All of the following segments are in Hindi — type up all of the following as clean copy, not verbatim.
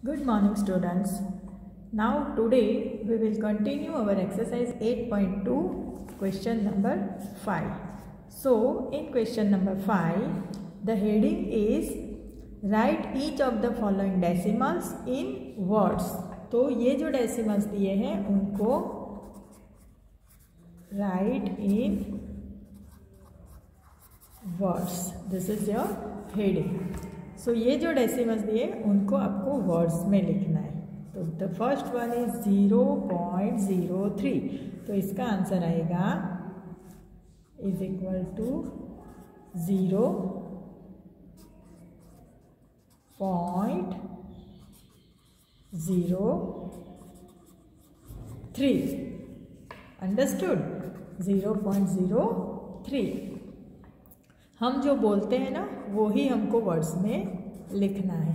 Good morning students. Now today we will continue our exercise 8.2 question number 5. So in question number 5 the heading is write each of the following decimals in words. तो ये जो decimals दिए हैं उनको write in words. This is your heading. सो ये जो डेसिमल्स दिए उनको आपको वर्ड्स में लिखना है. तो द फर्स्ट वन इज 0.03. तो इसका आंसर आएगा इज इक्वल टू 0.03. अंडरस्टूड. 0.03. हम जो बोलते हैं ना वो ही हमको वर्ड्स में लिखना है.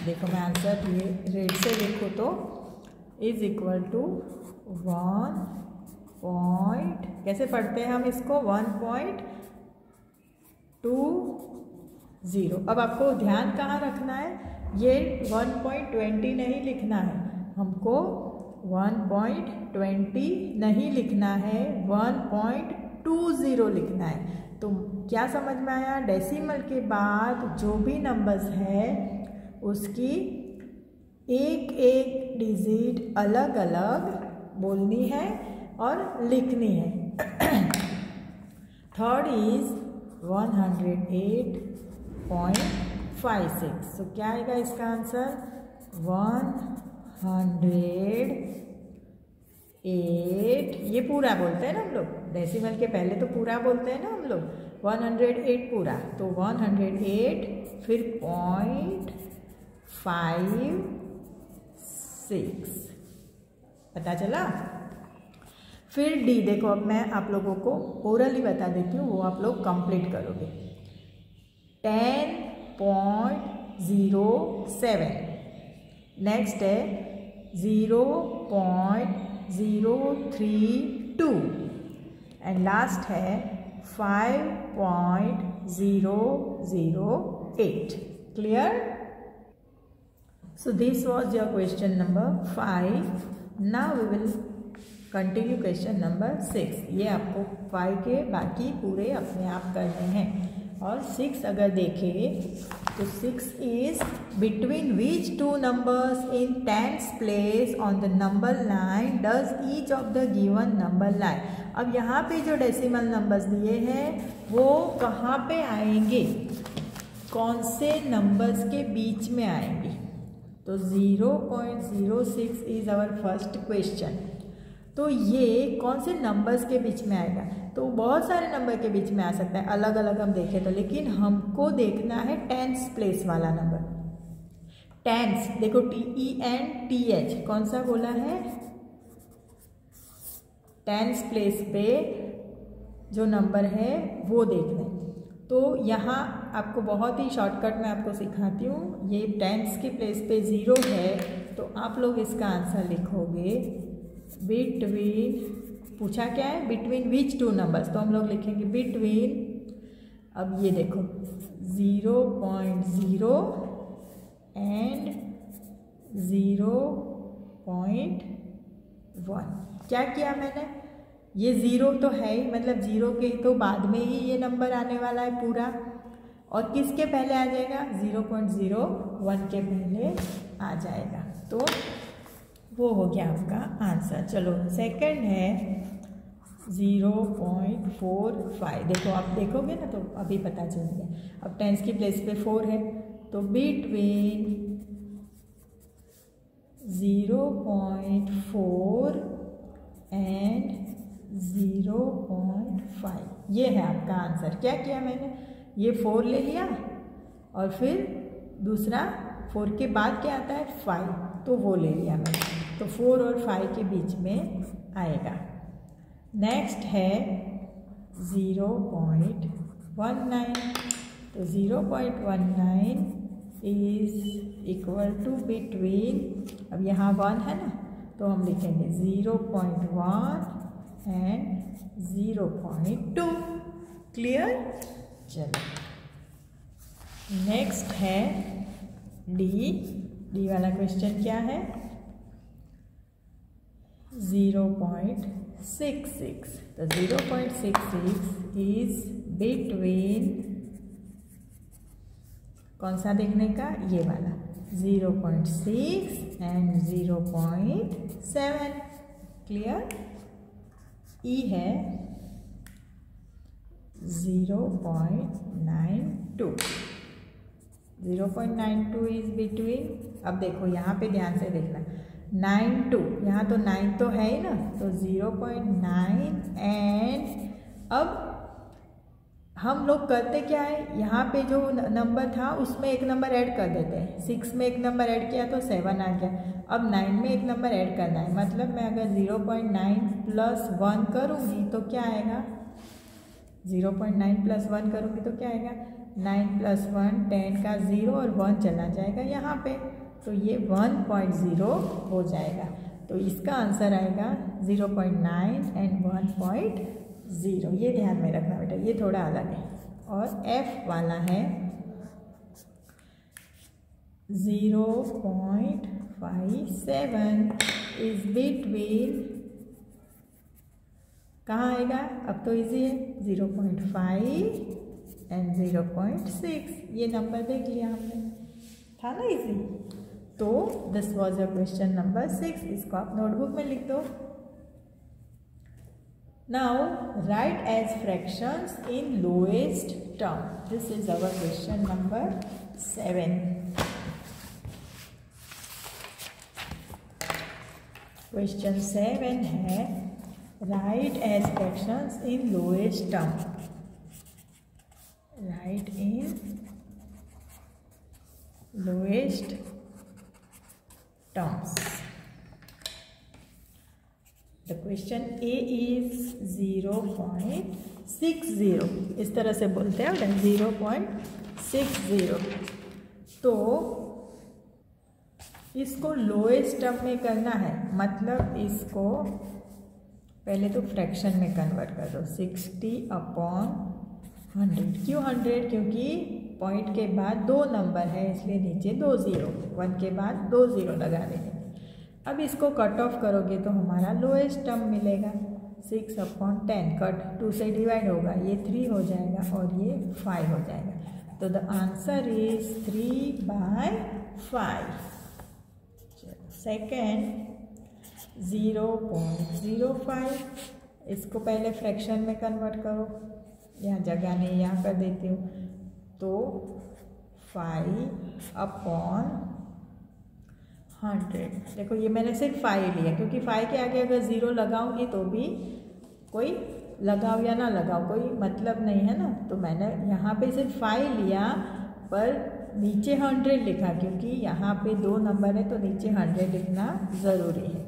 देखो मैं आंसर ये रेड से लिखूँ तो इज इक्वल टू 1. कैसे पढ़ते हैं हम इसको 1.20. अब आपको ध्यान कहाँ रखना है, ये 1.20 नहीं लिखना है, हमको 1.20 नहीं लिखना है, 1.20 लिखना है. तो क्या समझ में आया, डेसिमल के बाद जो भी नंबर्स है उसकी एक एक डिजिट अलग अलग बोलनी है और लिखनी है. Third is 108.56. तो क्या आएगा इसका आंसर 108. ये पूरा बोलते हैं ना हम लोग, डेसिमल के पहले तो पूरा बोलते हैं ना हम लोग, 108 पूरा. तो 108 फिर 0.56. पता चला. फिर डी देखो, अब मैं आप लोगों को ओरली बता देती हूँ, वो आप लोग कंप्लीट करोगे. 10.07. नेक्स्ट है 0.032 एंड लास्ट है 5.008. Clear. So this was your question number 5. Now we will continue question number 6. ये आपको 5 के बाकी पूरे अपने आप करने हैं. और 6 अगर देखें तो 6 is between which two numbers in tens place on the number line does each of the given number line. अब यहाँ पे जो डेसिमल नंबर्स दिए हैं वो कहाँ पे आएंगे, कौन से नंबर्स के बीच में आएंगे. तो 0.06 इज आवर फर्स्ट क्वेश्चन. तो ये कौन से नंबर्स के बीच में आएगा, तो बहुत सारे नंबर के बीच में आ सकता है, अलग अलग हम देखें तो, लेकिन हमको देखना है टेंस प्लेस वाला नंबर. टेंस देखो TENTH कौन सा बोला है, टेंस प्लेस पे जो नंबर है वो देखना है. तो यहाँ आपको बहुत ही शॉर्टकट में आपको सिखाती हूँ. ये टेंस के प्लेस पे 0 है तो आप लोग इसका आंसर लिखोगे बिटवीन, पूछा क्या है, बिटवीन विच टू नंबर्स, तो हम लोग लिखेंगे बिटवीन. अब ये देखो 0.0 एंड 0.1. क्या किया मैंने, ये 0 तो है ही, मतलब 0 के तो बाद में ही ये नंबर आने वाला है पूरा, और किसके पहले आ जाएगा, 0.01 के पहले आ जाएगा. तो वो हो गया आपका आंसर. चलो सेकंड है 0.45. देखो आप देखोगे ना तो अभी पता चल गया. अब टेंस की प्लेस पे 4 है तो बिटवीन 0.4 एंड 0.5. ये है आपका आंसर. क्या किया मैंने, ये 4 ले लिया और फिर दूसरा 4 के बाद क्या आता है 5, तो वो ले लिया मैंने. तो 4 और 5 के बीच में आएगा. नेक्स्ट है 0.19. तो 0.19 इज इक्वल टू बिटवीन, अब यहाँ 1 है ना तो हम लिखेंगे 0.1 एंड 0.2. क्लियर. चलो नेक्स्ट है डी डी वाला क्वेश्चन क्या है 0.66। तो 0.66 इज बिटवीन कौन सा देखने का, ये वाला 0.6 एंड 0.7। क्लियर। ई है 0.92। 0.92 इज बिटवीन, अब देखो यहाँ पे ध्यान से देखना 92, यहाँ तो 9 तो है ही ना, तो 0.9 एंड अब हम लोग करते क्या है, यहाँ पे जो नंबर था उसमें एक नंबर ऐड कर देते हैं। 6 में एक नंबर ऐड किया तो 7 आ गया। अब 9 में एक नंबर ऐड करना है, मतलब मैं अगर 0.9 + 1 करूँगी तो क्या आएगा, 0.9 + 1 करूँगी तो क्या आएगा, 9 + 1 10 का 0 और 1 चला जाएगा यहाँ पे, तो ये 1.0 हो जाएगा। तो इसका आंसर आएगा 0.9 एंड 1.0। ये ध्यान में रखना बेटा, ये थोड़ा अलग है। और F वाला है 0.57 इज बिटवीन, कहाँ आएगा, अब तो इजी है 0.5 एंड 0.6। ये नंबर देख लिया हमने, था ना इजी। तो this was your question number 6। इसको आप नोटबुक में लिख दो। Now write as fractions in lowest term. This is our question number 7। Question 7 है write as fractions in lowest term. Write in lowest terms. The question A is 0.60, इस तरह से बोलते हैं 0.60। तो इसको लोएस्ट टर्म में करना है, मतलब इसको पहले तो फ्रैक्शन में कन्वर्ट कर दो। 60/100। क्यों 100? क्योंकि पॉइंट के बाद 2 नंबर है, इसलिए नीचे 2 0, 1 के बाद 2 0 लगा देंगे। अब इसको कट ऑफ करोगे तो हमारा लोएस्ट टर्म मिलेगा। 6/10 कट 2 से डिवाइड होगा, ये 3 हो जाएगा और ये 5 हो जाएगा। तो द आंसर इज 3/5। सेकेंड 0.05, इसको पहले फ्रैक्शन में कन्वर्ट करो, यहाँ जगह नहीं, यहाँ कर देती हूँ। तो 5/100। देखो ये मैंने सिर्फ 5 लिया, क्योंकि 5 के आगे अगर 0 लगाऊंगी तो भी कोई लगाओ या ना लगाओ कोई मतलब नहीं है ना। तो मैंने यहाँ पे सिर्फ 5 लिया, पर नीचे 100 लिखा, क्योंकि यहाँ पे 2 नंबर है तो नीचे 100 लिखना ज़रूरी है।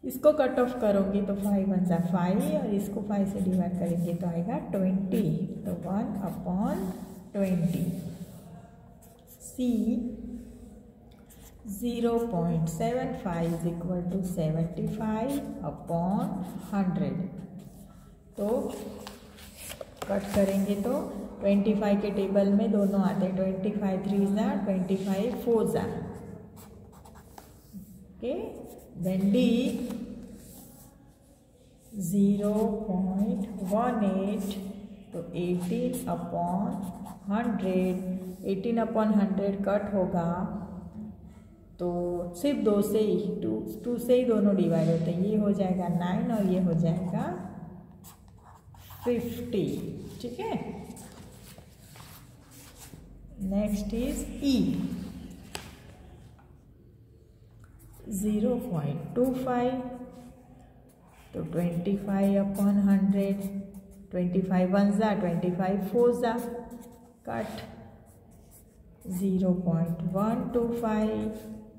इसको कट ऑफ करोगे तो 5 1 जा 5 और इसको 5 से डिवाइड करेंगे तो आएगा 20। तो 1/20। सी 0.75 = 75/100। तो कट करेंगे तो 25 के टेबल में दोनों आते हैं, 25 3 जा 25 4 जा। ओके, देन डी 0.18, तो 18/100। 18/100 कट होगा तो सिर्फ 2 से ही 2 से ही दोनों डिवाइड होते हैं। ये हो जाएगा 9 और ये हो जाएगा 50। ठीक है। नेक्स्ट इज ई 0.25, तो 25/100। 25 1 जा 25 4 जा कट 0.125,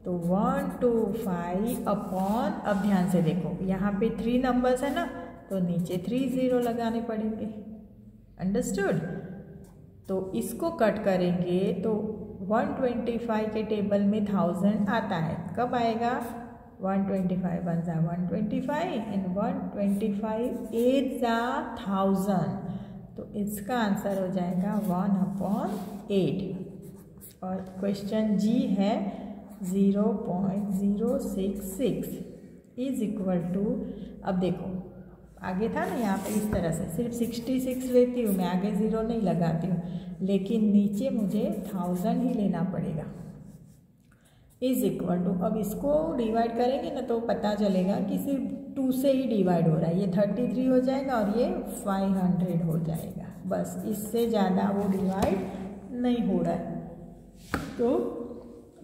तो 125/, अब ध्यान से देखो यहाँ पे 3 नंबर्स है ना, तो नीचे 3 0 लगाने पड़ेंगे। अंडरस्टूड। तो इसको कट करेंगे तो 125 के टेबल में 1000 आता है, कब आएगा 125 1 जा 125 एंड 125 8 जा 1000। तो इसका आंसर हो जाएगा 1/8। और क्वेश्चन जी है 0.066 इज इक्वल टू, अब देखो आगे था ना यहाँ पे इस तरह से सिर्फ 66 लेती हूँ मैं, आगे 0 नहीं लगाती हूँ, लेकिन नीचे मुझे 1000 ही लेना पड़ेगा। इज इक्वल टू, अब इसको डिवाइड करेंगे ना तो पता चलेगा कि सिर्फ 2 से ही डिवाइड हो रहा है, ये 33 हो जाएगा और ये 500 हो जाएगा, बस इससे ज़्यादा वो डिवाइड नहीं हो रहा है। तो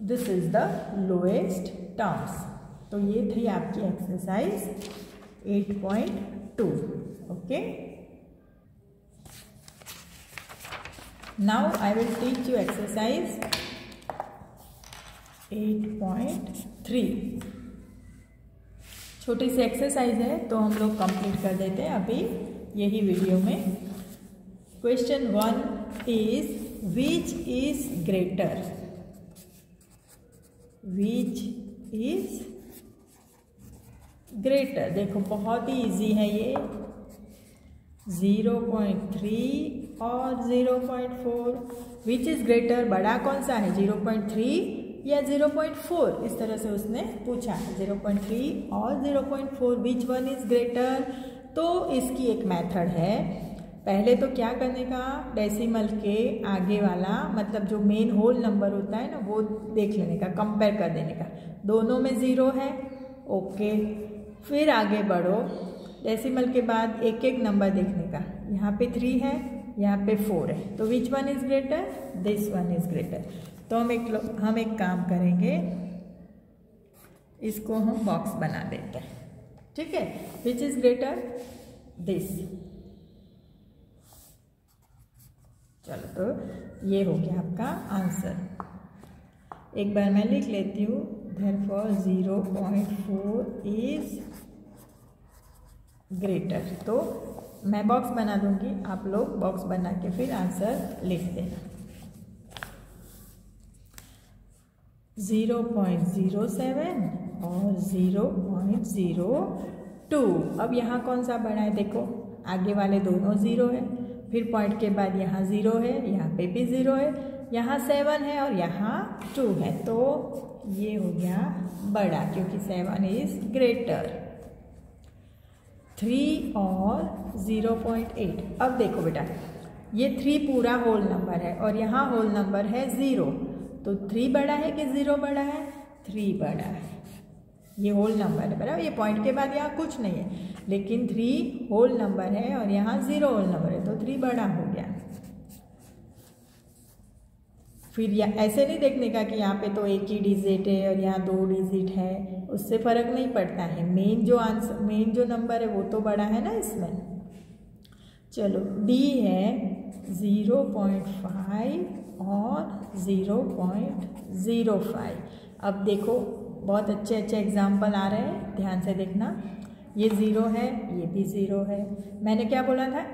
this is the lowest terms. तो ये थी आपकी exercise 8.2। Okay, now I will teach you exercise 8.3। छोटी सी एक्सरसाइज है तो हम लोग कंप्लीट कर देते हैं अभी यही वीडियो में। Question 1 is which is greater, which is greater. देखो बहुत ही इजी है ये, 0.3 और 0.4, विच इज ग्रेटर, बड़ा कौन सा है 0.3 या 0.4, इस तरह से उसने पूछा है 0.3 और 0.4, विच वन इज ग्रेटर। तो इसकी एक मेथड है, पहले तो क्या करने का, डेसिमल के आगे वाला मतलब जो मेन होल नंबर होता है ना वो देख लेने का, कंपेयर कर देने का, दोनों में 0 है, ओके। फिर आगे बढ़ो, डेसिमल के बाद एक एक नंबर देखने का, यहाँ पे 3 है, यहाँ पे 4 है, तो which one is greater, this one is greater. तो हम एक काम करेंगे, इसको हम बॉक्स बना देते हैं, ठीक है। Which is greater, this. चलो तो ये हो गया आपका आंसर। एक बार मैं लिख लेती हूँ, therefore 0.4 इज ग्रेटर। तो मैं बॉक्स बना दूंगी, आप लोग बॉक्स बना के फिर आंसर लिख देना। 0.07 और 0.02। अब यहाँ कौन सा बड़ा है, देखो आगे वाले दोनों 0 है, फिर पॉइंट के बाद यहाँ 0 है, यहाँ पे भी 0 है, यहाँ 7 है और यहाँ 2 है, तो ये हो गया बड़ा क्योंकि 7 इज ग्रेटर। 3 और 0.8। अब देखो बेटा, ये 3 पूरा होल नंबर है और यहाँ होल नंबर है 0, तो 3 बड़ा है कि 0 बड़ा है, 3 बड़ा है, ये होल नंबर है बराबर। ये पॉइंट के बाद यहाँ कुछ नहीं है, लेकिन 3 होल नंबर है और यहाँ 0 होल नंबर है, तो 3 बड़ा हो गया। फिर ऐसे नहीं देखने का कि यहाँ पे तो एक ही डिजिट है और यहाँ 2 डिजिट है, उससे फ़र्क नहीं पड़ता है, मेन जो नंबर है वो तो बड़ा है ना इसमें। चलो डी है 0.5 और 0.05। अब देखो बहुत अच्छे अच्छे एग्जाम्पल आ रहे हैं, ध्यान से देखना। ये 0 है, ये भी 0 है। मैंने क्या बोला था,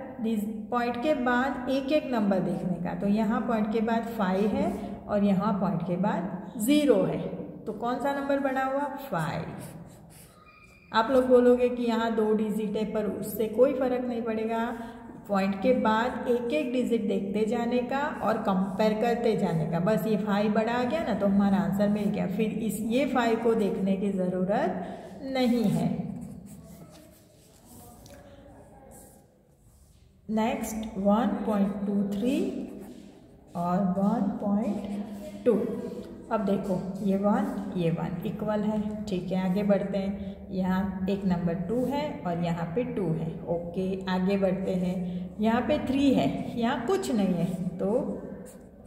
पॉइंट के बाद एक एक नंबर देखने का, तो यहाँ पॉइंट के बाद 5 है और यहाँ पॉइंट के बाद 0 है, तो कौन सा नंबर बड़ा हुआ, 5। आप लोग बोलोगे कि यहाँ 2 डिजिट है, पर उससे कोई फर्क नहीं पड़ेगा, पॉइंट के बाद एक एक डिजिट देखते जाने का और कंपेयर करते जाने का, बस ये 5 बड़ा आ गया ना तो हमारा आंसर मिल गया। फिर ये 5 को देखने की ज़रूरत नहीं है। नेक्स्ट 1.23 और 1.2। अब देखो ये 1 इक्वल है, ठीक है। आगे बढ़ते हैं, यहाँ एक नंबर 2 है और यहाँ पे 2 है, ओके। आगे बढ़ते हैं, यहाँ पे 3 है, यहाँ कुछ नहीं है, तो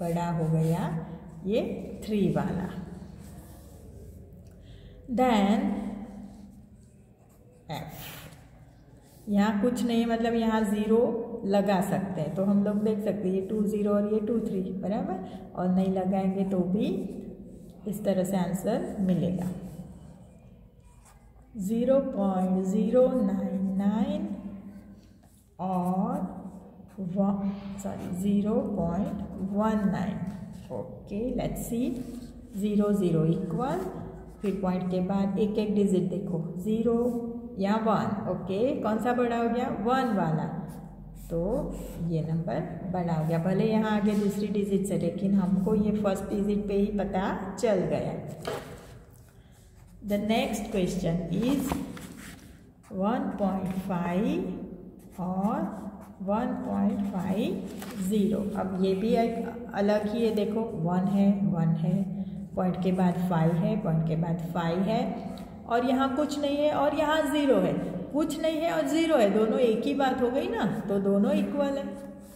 बड़ा हो गया ये 3 वाला। देन F, यहाँ कुछ नहीं मतलब यहाँ 0 लगा सकते हैं, तो हम लोग देख सकते हैं ये 2 0 और ये 2 3 बराबर, और नहीं लगाएंगे तो भी इस तरह से आंसर मिलेगा। 0.099 और 0.19। Okay, let's see. 0 0 इक्वल, फिर पॉइंट के बाद एक एक डिजिट देखो, 0 या 1, ओके। कौन सा बड़ा हो गया, 1 वाला, तो ये नंबर बड़ा हो गया। भले यहाँ आगे दूसरी डिजिट से, लेकिन हमको ये फर्स्ट डिजिट पे ही पता चल गया। द नेक्स्ट क्वेश्चन इज 1.5 और 1.50। अब ये भी एक अलग ही है, देखो 1 है, पॉइंट के बाद 5 है, पॉइंट के बाद 5 है, और यहाँ कुछ नहीं है और यहाँ 0 है। कुछ नहीं है और 0 है, दोनों एक ही बात हो गई ना, तो दोनों इक्वल है।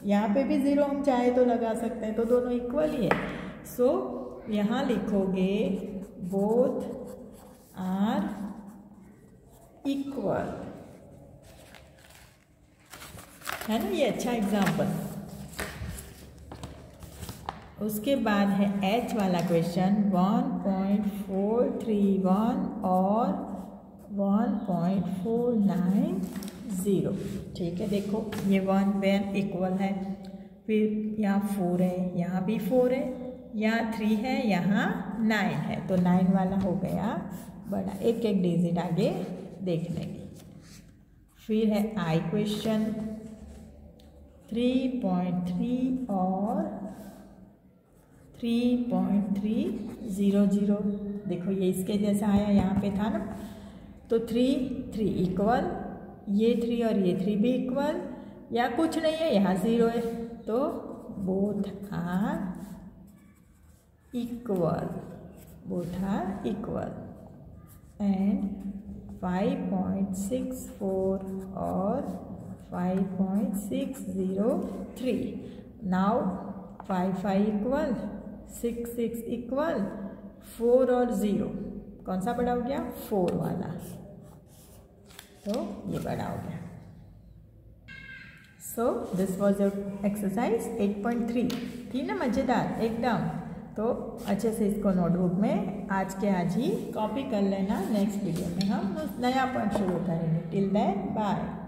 यहाँ पे भी 0 हम चाहे तो लगा सकते हैं, तो दोनों इक्वल ही है। सो यहाँ लिखोगे बोथ आर इक्वल, है ना, ये अच्छा एग्जाम्पल। उसके बाद है H वाला क्वेश्चन 1.431 और 1.490। ठीक है, देखो ये 1 इक्वल है, फिर यहाँ 4 है, यहाँ भी 4 है, यहाँ 3 है, यहाँ 9 है, तो 9 वाला हो गया बड़ा। एक एक डिजिट आगे देख लेंगे। फिर है I क्वेश्चन 3.3 और 3.300। देखो ये इसके जैसा आया, यहाँ पे था ना, तो 3 इक्वल, ये 3 और ये 3 भी इक्वल, या कुछ नहीं है, यहाँ 0 है, तो बोथ आर इक्वल, एंड 5.64 और 5.603। नाउ 5 इक्वल, 6 इक्वल, 4 और 0, कौन सा बड़ा हो गया? 4 वाला, तो ये बड़ा हो गया। सो दिस वॉज योर एक्सरसाइज 8.3। थी ना मज़ेदार एकदम? तो अच्छे से इसको नोटबुक में आज के आज ही कॉपी कर लेना। नेक्स्ट वीडियो में हम नया पॉइंट शुरू करेंगे। Till then bye.